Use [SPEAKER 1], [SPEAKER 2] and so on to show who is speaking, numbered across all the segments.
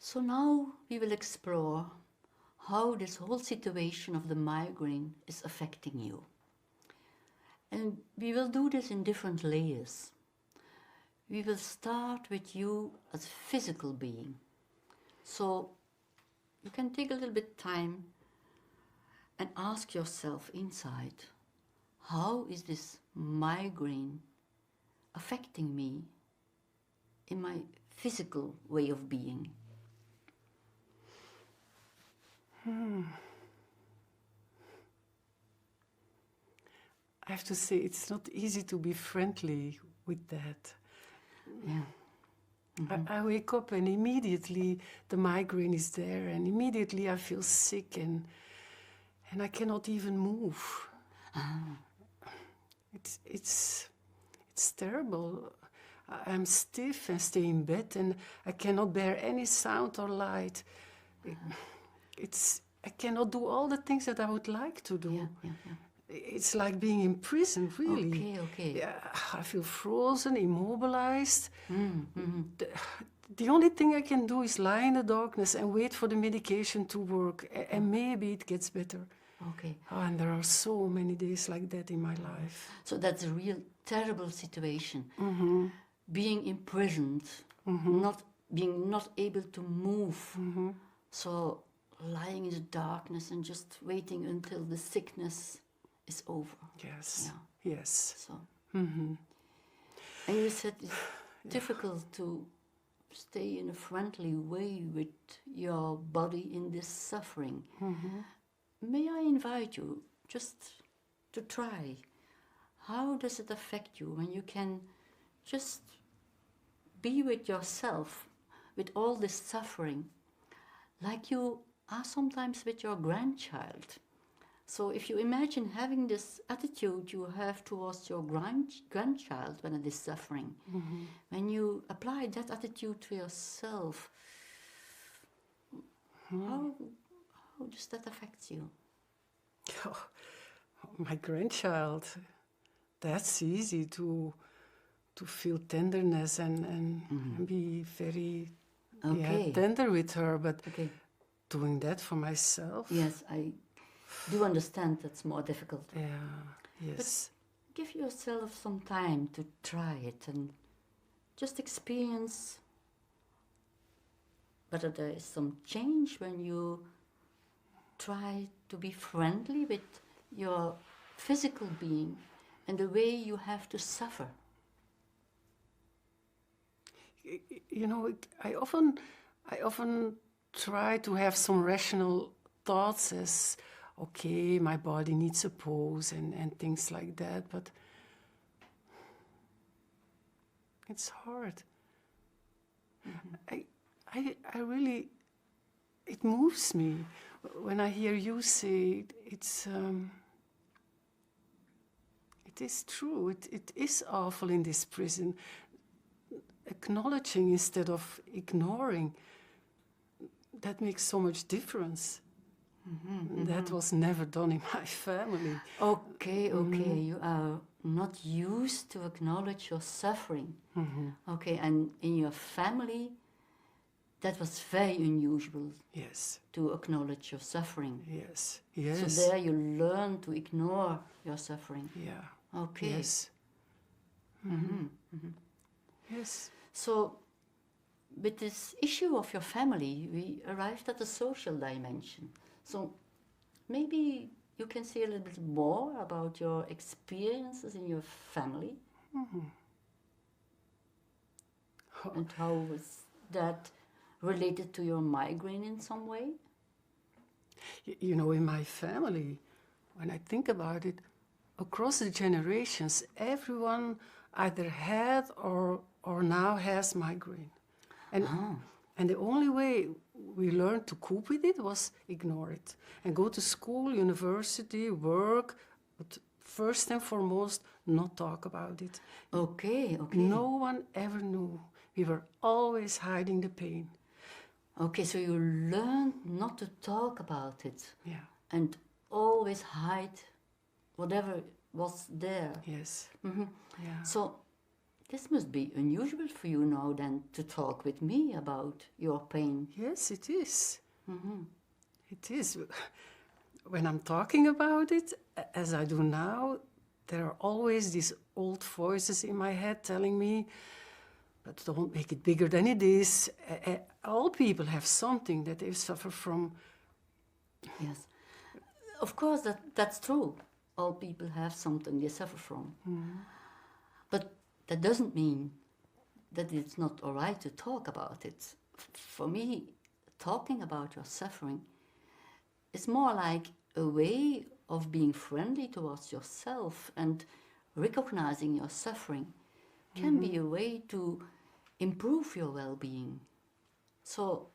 [SPEAKER 1] So now we will explore how this whole situation of the migraine is affecting you. And we will do this in different layers. We will start with you as a physical being. So you can take a little bit time and ask yourself inside, how is this migraine affecting me in my physical way of being?
[SPEAKER 2] I have to say, it's not easy to be friendly with that.
[SPEAKER 1] Yeah.
[SPEAKER 2] I wake up and immediately the migraine is there, and immediately I feel sick and I cannot even move. It's terrible. I'm stiff and stay in bed, and I cannot bear any sound or light. I cannot do all the things that I would like to do.
[SPEAKER 1] Yeah.
[SPEAKER 2] It's like being in prison, really.
[SPEAKER 1] Okay.
[SPEAKER 2] Yeah, I feel frozen, immobilized. The only thing I can do is lie in the darkness and wait for the medication to work, and maybe it gets better.
[SPEAKER 1] Okay.
[SPEAKER 2] Oh, and there are so many days like that in my life.
[SPEAKER 1] So that's a real terrible situation. Being imprisoned, not able to move. So lying in the darkness and just waiting until the sickness is over.
[SPEAKER 2] Yes.
[SPEAKER 1] Yeah.
[SPEAKER 2] Yes.
[SPEAKER 1] So. And you said it's difficult to stay in a friendly way with your body in this suffering. May I invite you just to try? How does it affect you when you can just be with yourself, with all this suffering, like you are sometimes with your grandchild? So if you imagine having this attitude you have towards your grandchild when it is suffering, when you apply that attitude to yourself, how does that affect you?
[SPEAKER 2] Oh, my grandchild, that's easy to feel tenderness and be very tender with her, but doing that for myself?
[SPEAKER 1] Yes, I do understand that's more difficult.
[SPEAKER 2] Yeah, yes.
[SPEAKER 1] But give yourself some time to try it and just experience whether there is some change when you try to be friendly with your physical being and the way you have to suffer.
[SPEAKER 2] You know, I often try to have some rational thoughts as, okay, my body needs a pose and things like that, but it's hard. I really, it moves me when I hear you say it is true, it is awful in this prison. Acknowledging instead of ignoring, that makes so much difference. That was never done in my family.
[SPEAKER 1] Okay, you are not used to acknowledge your suffering. Okay, and in your family, that was very unusual.
[SPEAKER 2] Yes.
[SPEAKER 1] To acknowledge your suffering.
[SPEAKER 2] Yes.
[SPEAKER 1] So there you learn to ignore your suffering.
[SPEAKER 2] Yeah.
[SPEAKER 1] Okay.
[SPEAKER 2] Yes. Yes.
[SPEAKER 1] So, with this issue of your family, we arrived at the social dimension. So, maybe you can say a little bit more about your experiences in your family. And how was that related to your migraine in some way?
[SPEAKER 2] You know, in my family, when I think about it, across the generations, everyone either had or now has migraine. And the only way we learned to cope with it was ignore it. And go to school, university, work, but first and foremost, not talk about it.
[SPEAKER 1] Okay.
[SPEAKER 2] No one ever knew. We were always hiding the pain.
[SPEAKER 1] Okay, so you learned not to talk about it.
[SPEAKER 2] Yeah.
[SPEAKER 1] And always hide whatever was there.
[SPEAKER 2] Yes.
[SPEAKER 1] Yeah. So this must be unusual for you now then to talk with me about your pain.
[SPEAKER 2] Yes, it is. It is. When I'm talking about it, as I do now, there are always these old voices in my head telling me, but don't make it bigger than it is. All people have something that they suffer from.
[SPEAKER 1] Yes. Of course, that's true. All people have something they suffer from. But that doesn't mean that it's not all right to talk about it. For me, talking about your suffering is more like a way of being friendly towards yourself, and recognizing your suffering can be a way to improve your well-being. So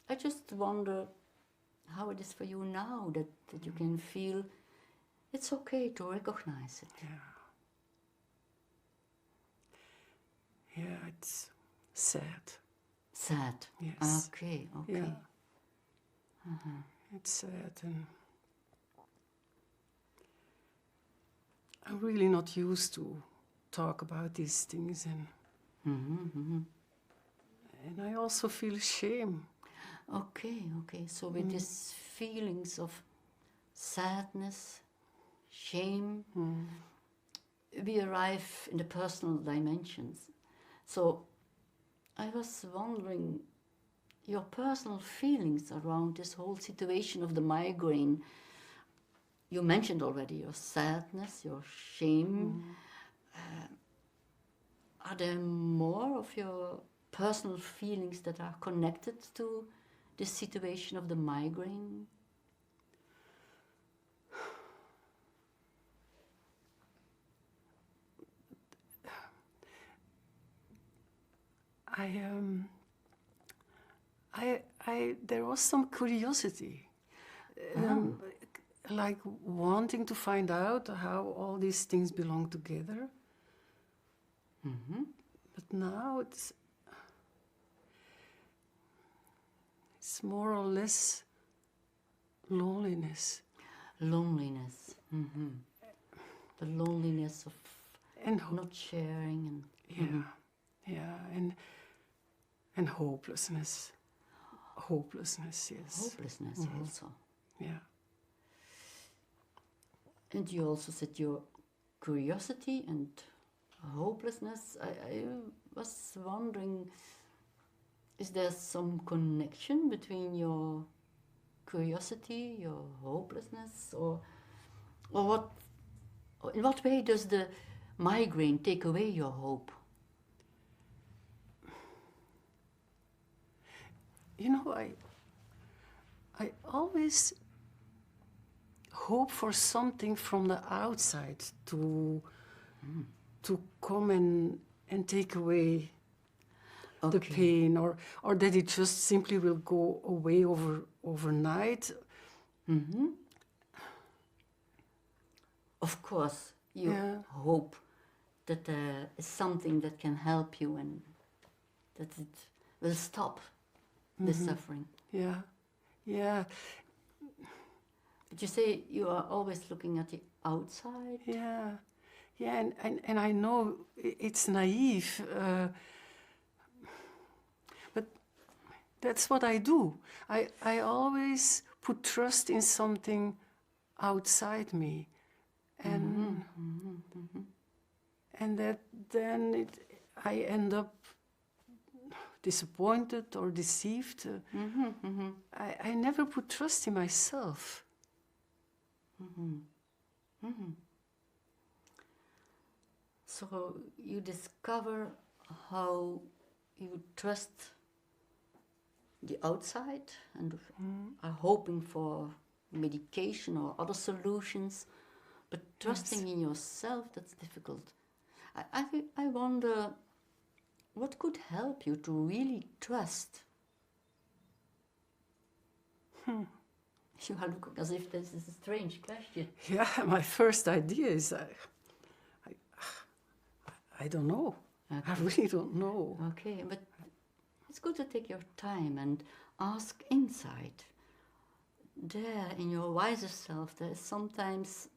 [SPEAKER 1] I just wonder how it is for you now that you can feel it's okay to recognize it.
[SPEAKER 2] Yeah, it's sad.
[SPEAKER 1] Sad.
[SPEAKER 2] Yes.
[SPEAKER 1] Okay.
[SPEAKER 2] Yeah. It's sad, and I'm really not used to talk about these things, and and I also feel shame.
[SPEAKER 1] Okay. So with these feelings of sadness, shame, we arrive in the personal dimensions. So I was wondering, your personal feelings around this whole situation of the migraine. You mentioned already your sadness, your shame. Are there more of your personal feelings that are connected to this situation of the migraine?
[SPEAKER 2] There was some curiosity, like wanting to find out how all these things belong together. But now it's more or less loneliness.
[SPEAKER 1] Loneliness. The loneliness of
[SPEAKER 2] And
[SPEAKER 1] not sharing
[SPEAKER 2] and hopelessness. Hopelessness, yes.
[SPEAKER 1] Hopelessness also.
[SPEAKER 2] Yeah.
[SPEAKER 1] And you also said your curiosity and hopelessness. I was wondering, is there some connection between your curiosity, your hopelessness, or what? In what way does the migraine take away your hope?
[SPEAKER 2] You know, I always hope for something from the outside to come and take away the pain, or that it just simply will go away overnight.
[SPEAKER 1] Of course, you hope that there is something that can help you and that it will stop the suffering.
[SPEAKER 2] Yeah.
[SPEAKER 1] But you say you are always looking at the outside.
[SPEAKER 2] Yeah, and I know it's naive, but that's what I do. I always put trust in something outside me, and and that then I end up disappointed or deceived. I never put trust in myself.
[SPEAKER 1] So you discover how you trust the outside and are hoping for medication or other solutions, but trusting in yourself, that's difficult. I wonder, what could help you to really trust? You are looking as if this is a strange question.
[SPEAKER 2] Yeah, my first idea is I don't know. I really don't know.
[SPEAKER 1] Okay, but it's good to take your time and ask inside. There, in your wiser self, there is sometimes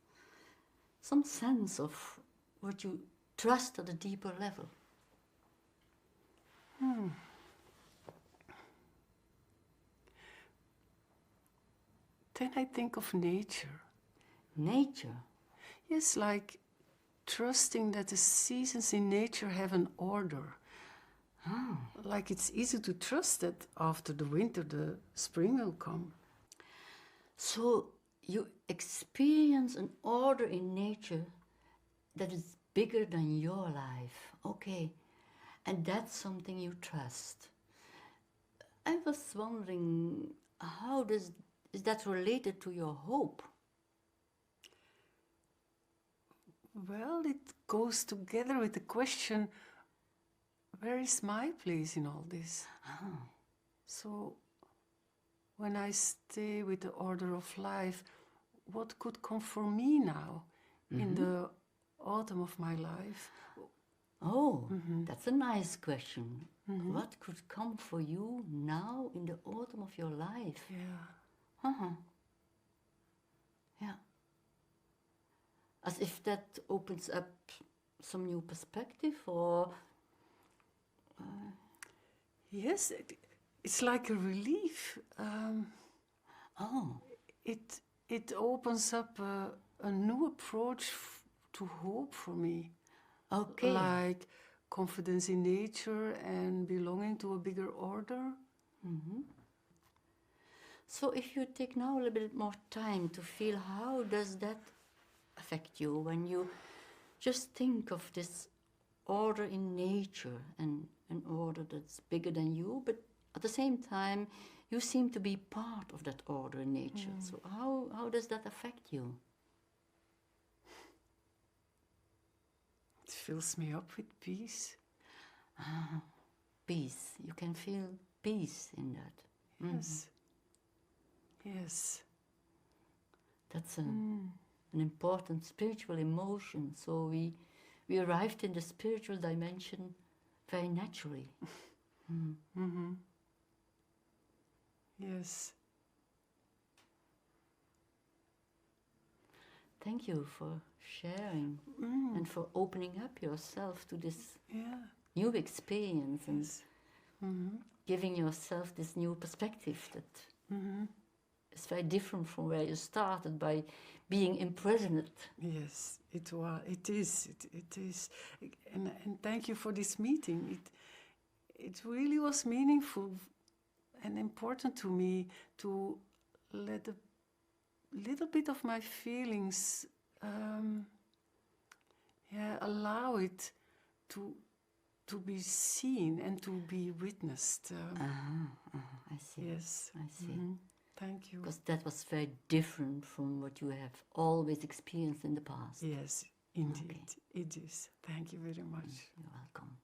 [SPEAKER 1] some sense of what you trust at a deeper level?
[SPEAKER 2] Then I think of nature.
[SPEAKER 1] Nature?
[SPEAKER 2] Yes, like trusting that the seasons in nature have an order. Like it's easy to trust that after the winter, the spring will come.
[SPEAKER 1] So you experience an order in nature that is bigger than your life. Okay. And that's something you trust. I was wondering, is that related to your hope?
[SPEAKER 2] Well, it goes together with the question, where is my place in all this? So, when I stay with the order of life, what could come for me now in the autumn of my life?
[SPEAKER 1] Oh, that's a nice question. What could come for you now in the autumn of your life?
[SPEAKER 2] Yeah.
[SPEAKER 1] Yeah. As if that opens up some new perspective, or...
[SPEAKER 2] Yes, it's like a relief. It opens up a new approach to hope for me.
[SPEAKER 1] Okay.
[SPEAKER 2] Like confidence in nature and belonging to a bigger order.
[SPEAKER 1] So if you take now a little bit more time to feel, how does that affect you when you just think of this order in nature and an order that's bigger than you, but at the same time you seem to be part of that order in nature. So how does that affect you?
[SPEAKER 2] It fills me up with peace.
[SPEAKER 1] Peace. You can feel peace in that.
[SPEAKER 2] Yes. Yes.
[SPEAKER 1] That's an important spiritual emotion. So we arrived in the spiritual dimension very naturally.
[SPEAKER 2] Yes.
[SPEAKER 1] Thank you for sharing and for opening up yourself to this new experience and giving yourself this new perspective that is very different from where you started by being imprisoned.
[SPEAKER 2] Yes, it is. It is. And thank you for this meeting. It really was meaningful and important to me to let a little bit of my feelings allow it to be seen and to be witnessed.
[SPEAKER 1] I see.
[SPEAKER 2] Yes.
[SPEAKER 1] I see.
[SPEAKER 2] Thank you.
[SPEAKER 1] Because that was very different from what you have always experienced in the past.
[SPEAKER 2] Yes, indeed. It is. Thank you very much.
[SPEAKER 1] You're welcome.